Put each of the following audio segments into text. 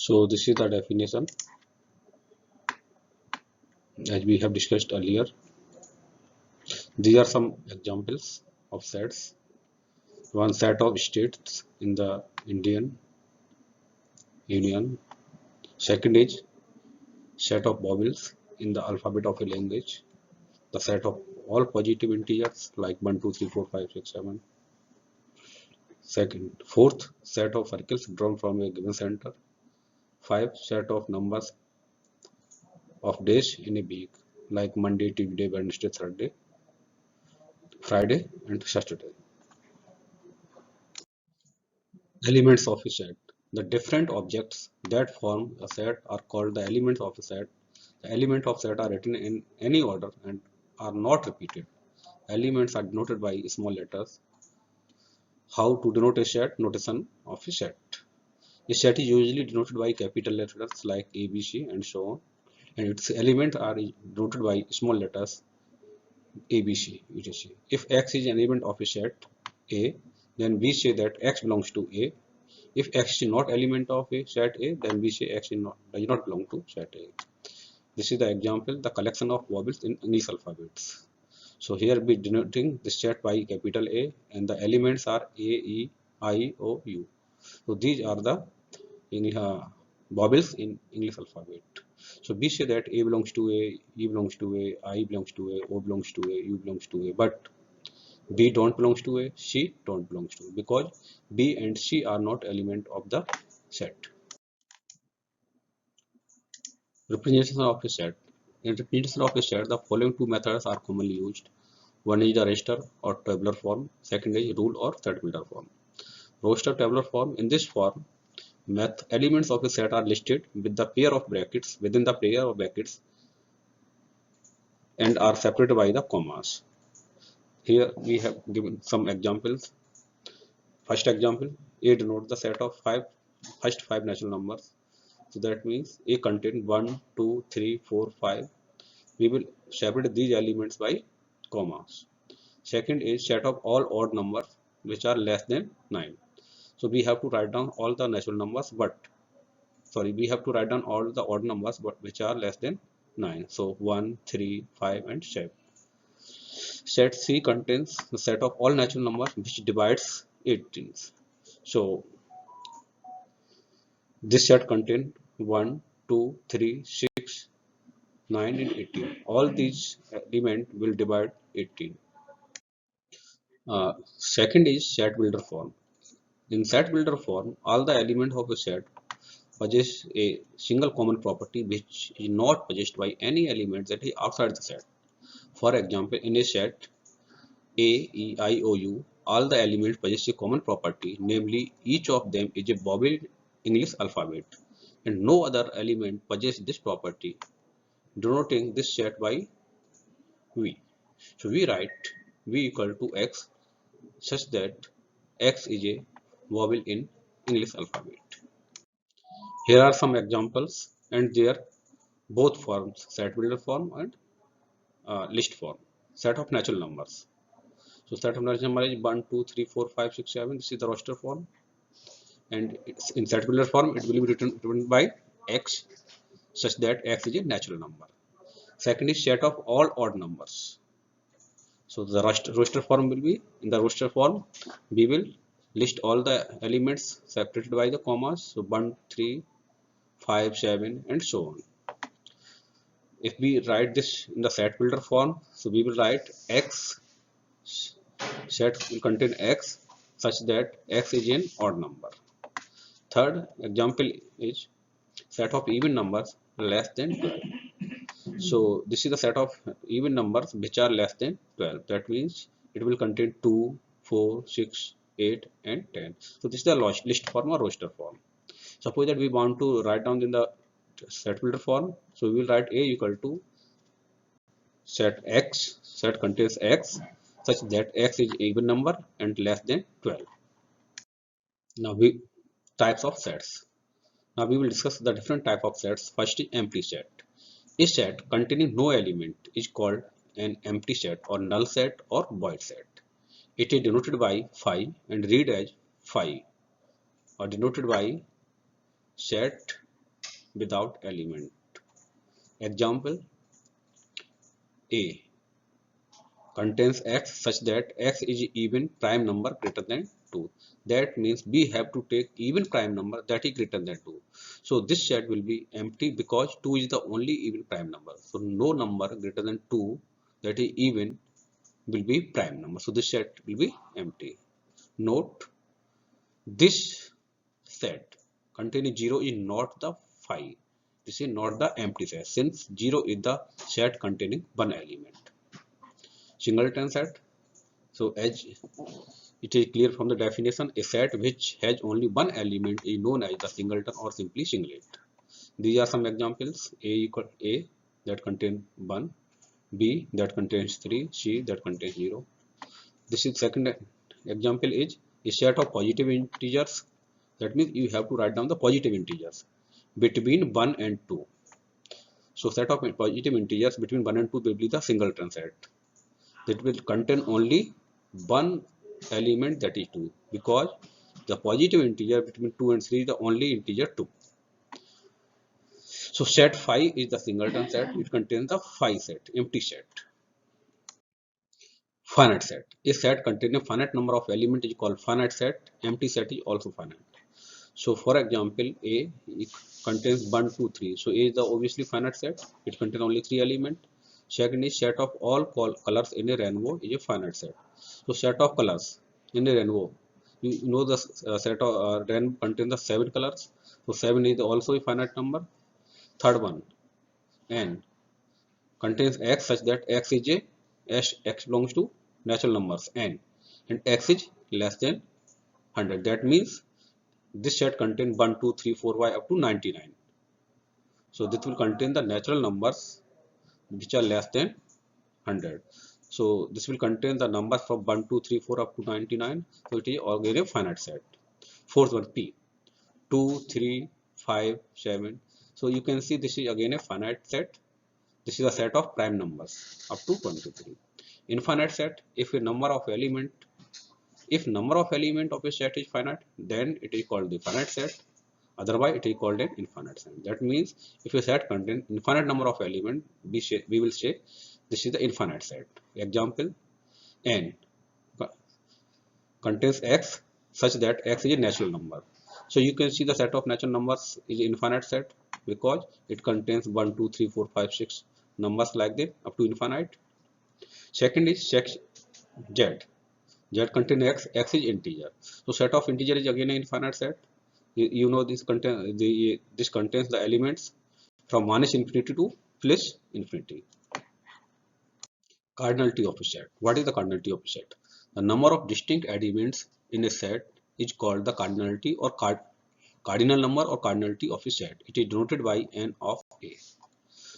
So this is the definition as we have discussed earlier. These are some examples of sets. One set of states in the Indian Union. Second is set of vowels in the alphabet of a language. The set of all positive integers like 1, 2, 3, 4, 5, 6, 7. Second, fourth set of circles drawn from a given center. 5 set of numbers of days in a week like Monday, Tuesday, Wednesday, Thursday, Friday and Saturday. Elements of a set. The different objects that form a set are called the elements of a set. The elements of set are written in any order and are not repeated. Elements are denoted by small letters. How to denote a set? Notation of a set. A set is usually denoted by capital letters like A, B, C and so on, and its elements are denoted by small letters A, B, C, etc. If X is an element of a set A, then we say that X belongs to A. If X is not element of a set A, then we say X does not belong to set A. This is the example, the collection of vowels in English alphabets. So here we denoting this set by capital A and the elements are A, E, I, O, U. So these are the vowels in English alphabet. So we say that A belongs to A, E belongs to A, I belongs to A, O belongs to A, U belongs to A, but B don't belongs to A, C don't belongs to A, because B and C are not element of the set. Representation of a set. In representation of a set, the following two methods are commonly used. One is the raster or tabular form. Second is rule or tabular form. Raster tabular form. In this form, elements of a set are listed with the pair of brackets within the pair of brackets and are separated by the commas. Here we have given some examples. First example, A denotes the set of first five natural numbers. So that means A contains 1, 2, 3, 4, 5. We will separate these elements by commas. Second is set of all odd numbers which are less than 9. So we have to write down all the natural numbers, we have to write down all the odd numbers but which are less than 9. So 1, 3, 5 and 7. Set C contains the set of all natural numbers which divides 18. So this set contains 1, 2, 3, 6, 9 and 18. All these elements will divide 18. Second is set builder form. In set builder form, all the elements of a set possess a single common property which is not possessed by any element that is outside the set. For example, in a set A, E, I, O, U, all the elements possess a common property, namely each of them is a vowel English alphabet, and no other element possesses this property, denoting this set by V. So we write V equal to X such that X is a vowel in English alphabet. Here are some examples and their both forms, set builder form and list form. Set of natural numbers. So set of natural numbers is 1, 2, 3, 4, 5, 6, 7. This is the roster form. And in set builder form, it will be written by X such that X is a natural number. Second is set of all odd numbers. So the roster form will be, in the roster form, we will list all the elements separated by the commas. So 1, 3, 5, 7 and so on. If we write this in the set builder form, so we will write X, set will contain X such that X is an odd number. Third example is set of even numbers less than 12. So this is the set of even numbers which are less than 12. That means it will contain 2, 4, 6, 8 and 10. So this is the list form or roster form. Suppose that we want to write down in the set builder form. So we will write A equal to set X, set contains X such that X is even number and less than 12. Now types of sets. Now we will discuss the different type of sets. First is empty set. A set containing no element is called an empty set or null set or void set. It is denoted by phi and read as phi or denoted by set without element. Example: A contains x such that x is even prime number greater than 2. That means we have to take even prime number that is greater than 2. So this set will be empty because 2 is the only even prime number. So no number greater than 2 that is even will be prime number. So this set will be empty. Note, this set containing 0 is not the phi. This is not the empty set, since 0 is the set containing one element. Singleton set. So as it is clear from the definition, a set which has only one element is known as the singleton or simply singlet. These are some examples: A equal A that contains 1, B that contains 3, C that contains 0. This is second example is a set of positive integers. That means you have to write down the positive integers between 1 and 2. So set of positive integers between 1 and 2 will be the singleton set. That will contain only one element, that is 2, because the positive integer between 2 and 3 is the only integer 2. So set phi is the singleton set. It contains the phi set, empty set. Finite set. A set containing finite number of elements is called finite set. Empty set is also finite. So for example, A contains 1, 2, 3. So A is the obviously finite set. It contains only 3 elements. Second is set of all colors in a rainbow is a finite set. So set of colors in a rainbow. You know the set of rainbow contains the 7 colors. So 7 is also a finite number. Third one, N contains x such that x is a x belongs to natural numbers n, and x is less than 100. That means this set contains 1, 2, 3, 4, y up to 99. So this will contain the natural numbers which are less than 100. So this will contain the numbers from 1, 2, 3, 4 up to 99. So it is again a finite set. Fourth one, P 2, 3, 5, 7. So you can see this is again a finite set. This is a set of prime numbers up to 1 to 3. Infinite set, if number of element of a set is finite, then it is called the finite set. Otherwise, it is called an infinite set. That means if a set contains infinite number of elements, we will say this is the infinite set. Example: N contains x such that x is a natural number. So you can see the set of natural numbers is infinite set because it contains 1, 2, 3, 4, 5, 6 numbers like that up to infinite. Second is Z. Z contains x. X is integer. So set of integer is again an infinite set. You know this contains the elements from minus infinity to plus infinity. Cardinality of a set. What is the cardinality of a set? The number of distinct elements in a set is called the cardinality or cardinal number or cardinality of a set. It is denoted by n of A.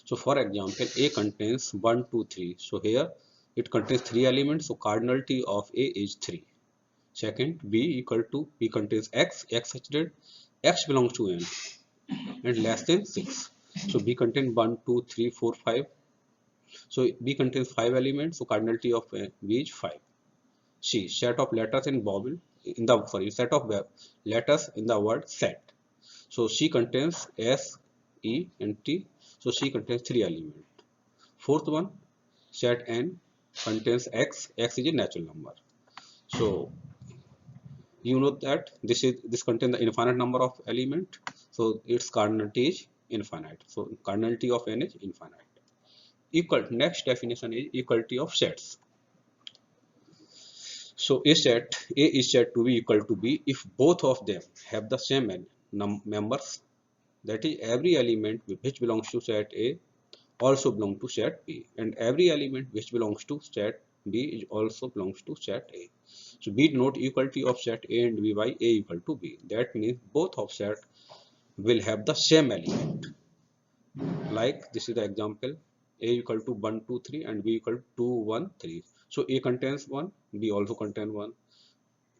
So for example, A contains 1, 2, 3. So here it contains 3 elements. So cardinality of A is 3. Second, B contains x. X such that x belongs to n and less than 6. So B contains 1, 2, 3, 4, 5. So B contains 5 elements. So cardinality of B is 5. C, set of letters in set of letters in the word set. So C contains S, E and T. So C contains 3 elements. Fourth one, set N contains x. X is a natural number. So you know that this contains the infinite number of element. So its cardinality is infinite. So cardinality of N is infinite. Next definition is equality of sets. So A is said to be equal to B if both of them have the same members. That is, every element which belongs to set A also belongs to set B, and every element which belongs to set B also belongs to set A. So we denote equality of set A and B by A equal to B. That means both of set will have the same element. Like this is the example: A equal to 1, 2, 3 and B equal to 2, 1, 3. So A contains 1, B also contains 1.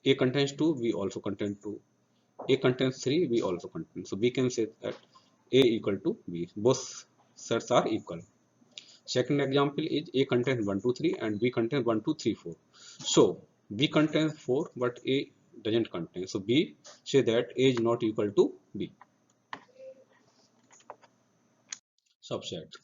A contains 2, B also contains 2. A contains 3, B also contains. So we can say that A equal to B. Both sets are equal. Second example is A contains 1, 2, 3 and B contains 1, 2, 3, 4. So B contains 4 but A doesn't contain. So B say that A is not equal to B. Subset.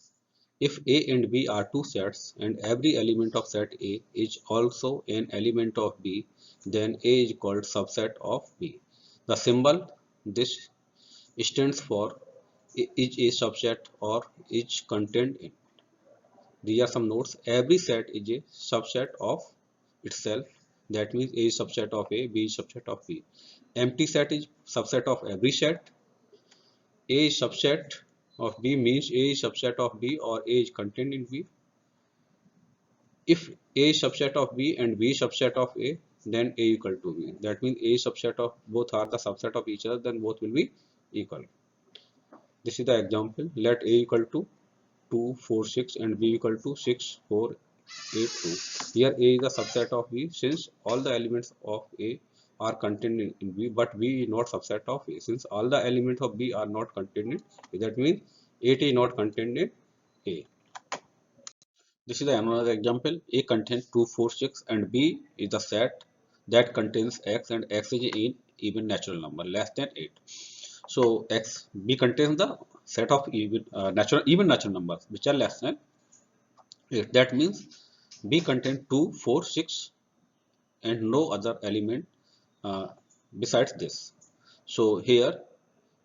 If A and B are two sets and every element of set A is also an element of B, then A is called subset of B. The symbol this stands for is a subset or is contained in. These are some notes. Every set is a subset of itself. That means A is subset of A, B is subset of B. Empty set is subset of every set. A is subset of B means A is subset of B or A is contained in B. If A is subset of B and B is subset of A, then A equal to B. That means A is subset of both are the subset of each other, then both will be equal. This is the example. Let A equal to 2, 4, 6 and B equal to 6, 4, 8, 2. Here A is the subset of B since all the elements of A are contained in B, but B is not subset of A since all the elements of B are not contained in A. That means 8 is not contained in A. This is another example. A contains 2, 4, 6 and B is the set that contains X and X is an even natural number less than 8. So B contains the set of even natural numbers which are less than 8. That means B contains 2, 4, 6 and no other element uh, besides this. So here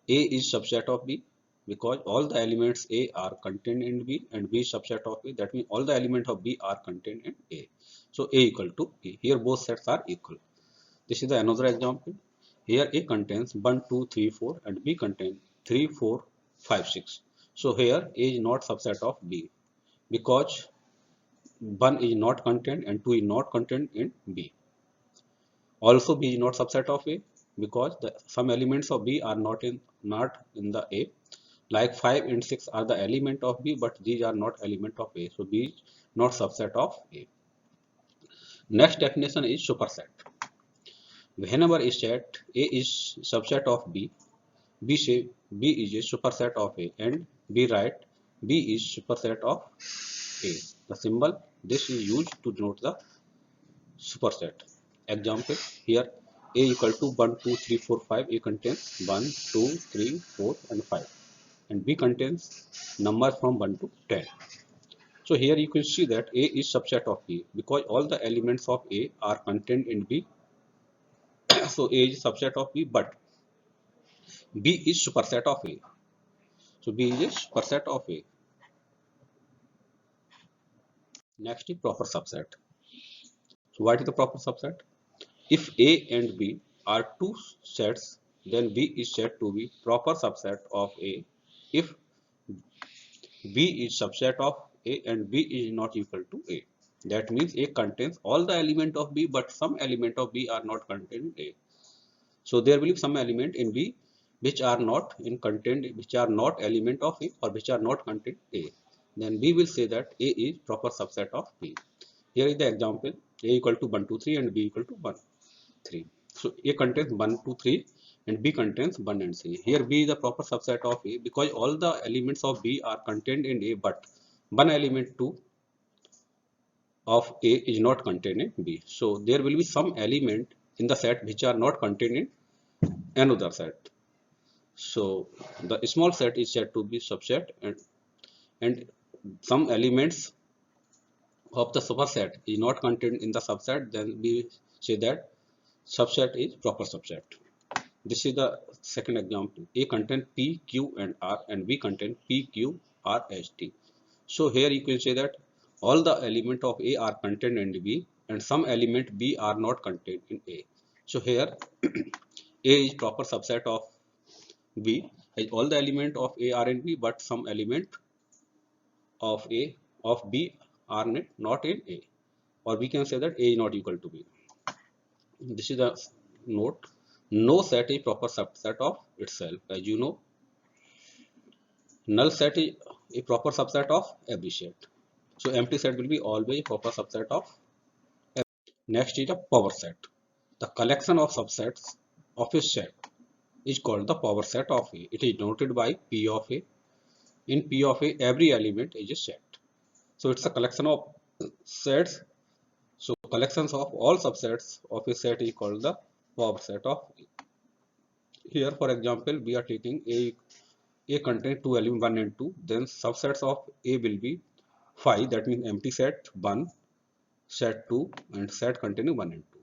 A is subset of B because all the elements A are contained in B and B is subset of B. That means all the elements of B are contained in A. So A equal to B. Here both sets are equal. This is another example. Here A contains 1, 2, 3, 4 and B contains 3, 4, 5, 6. So here A is not subset of B because 1 is not contained and 2 is not contained in B. Also B is not subset of A because some elements of B are not in the A. Like 5 and 6 are the element of B, but these are not element of A. So B is not subset of A. Next definition is superset. Whenever a set A is subset of B, say B is a superset of A, and B write B is superset of A. The symbol this is used to denote the superset. Example here A equal to 1, 2, 3, 4, 5. A contains 1, 2, 3, 4 and 5. And B contains numbers from 1 to 10. So here you can see that A is subset of B because all the elements of A are contained in B. So A is subset of B, but B is superset of A. So B is a superset of A. Next is proper subset. So what is the proper subset? If A and B are two sets, then B is said to be proper subset of A if B is subset of A and B is not equal to A. That means A contains all the element of B, but some element of B are not contained in A. So there will be some element in B which are not in contained, which are not element of A or which are not contained A. Then we will say that A is proper subset of B. Here is the example: A equal to 1, 2, 3 and B equal to 1, 3. So A contains 1, 2, 3 and B contains 1 and 3. Here B is the proper subset of A because all the elements of B are contained in A, but one element 2 of A is not contained in B. So there will be some element in the set which are not contained in another set. So the small set is said to be subset, and some elements of the superset is not contained in the subset, then we say that subset is proper subset. This is the second example. A contains P, Q and R and B contains P, Q, R, S, T. So here you can say that all the element of A are contained in B and some element B are not contained in A. So here A is proper subset of B, all the element of A are in B, but some element of B are not in A, or we can say that A is not equal to B. This is the note. No set is proper subset of itself. As you know, null set is a proper subset of every set. So empty set will be always proper subset of every. Next is the power set. The collection of subsets of a set is called the power set of A. It is denoted by P of A. In P of A, every element is a set. So it's a collection of sets. So collections of all subsets of a set is called the power set of A. Here, for example, we are taking A A contains two elements 1 and 2, then subsets of A will be 5, that means empty set 1, set 2, and set containing 1 and 2.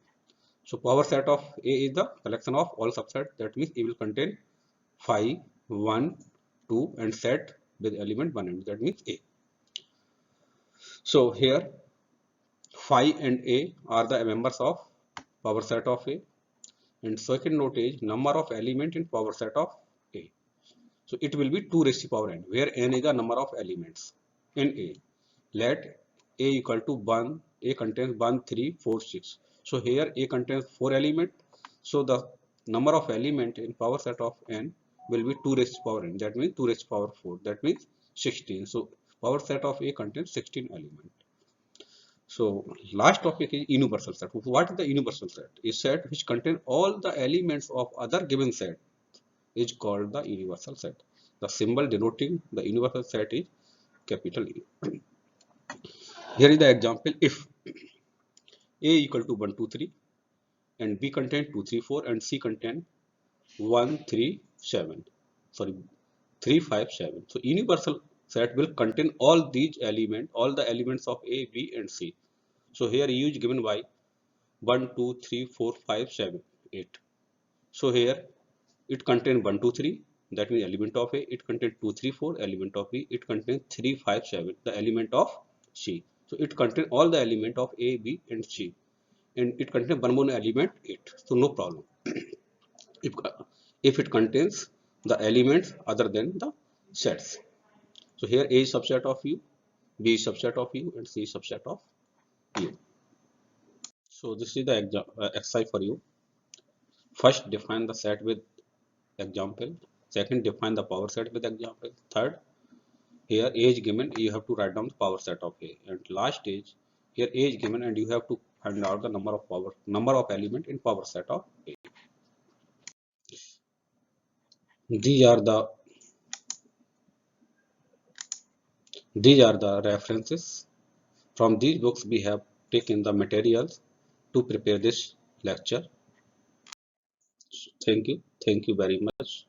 So power set of A is the collection of all subsets, that means it will contain 5, 1, 2, and set with element 1 and 2, that means A. So here phi and A are the members of power set of A, and second note is number of element in power set of A. So it will be 2 raised to power n, where n is the number of elements in A. Let A equal to 1, A contains 1, 3, 4, 6. So here A contains 4 elements. So the number of element in power set of n will be 2 raised to power n. That means 2 raised to power 4. That means 16. So power set of A contains 16 elements. So last topic is universal set. What is the universal set? A set which contains all the elements of other given set is called the universal set. The symbol denoting the universal set is capital E. Here is the example. If A equal to 1, 2, 3 and B contain 2, 3, 4 and C contain 1, 3, 7. Sorry, 3, 5, 7. So universal set will contain all these elements, all the elements of A, B and C. So here E is given by 1, 2, 3, 4, 5, 7, 8. So here it contains 1, 2, 3, that means element of A. It contains 2, 3, 4, element of B. It contains 3, 5, 7, the element of C. So it contains all the element of A, B and C. And it contains one more element 8. So no problem. if, if it contains the elements other than the sets. So here A is subset of U, B is subset of U and C is subset of U. So this is the exercise for you. First, define the set with example. Second, define the power set with example. Third, here A is given, you have to write down the power set of A. And last is, here A is given and you have to find out the number of element in power set of A. These are the references. From these books we have taken the materials to prepare this lecture. Thank you very much.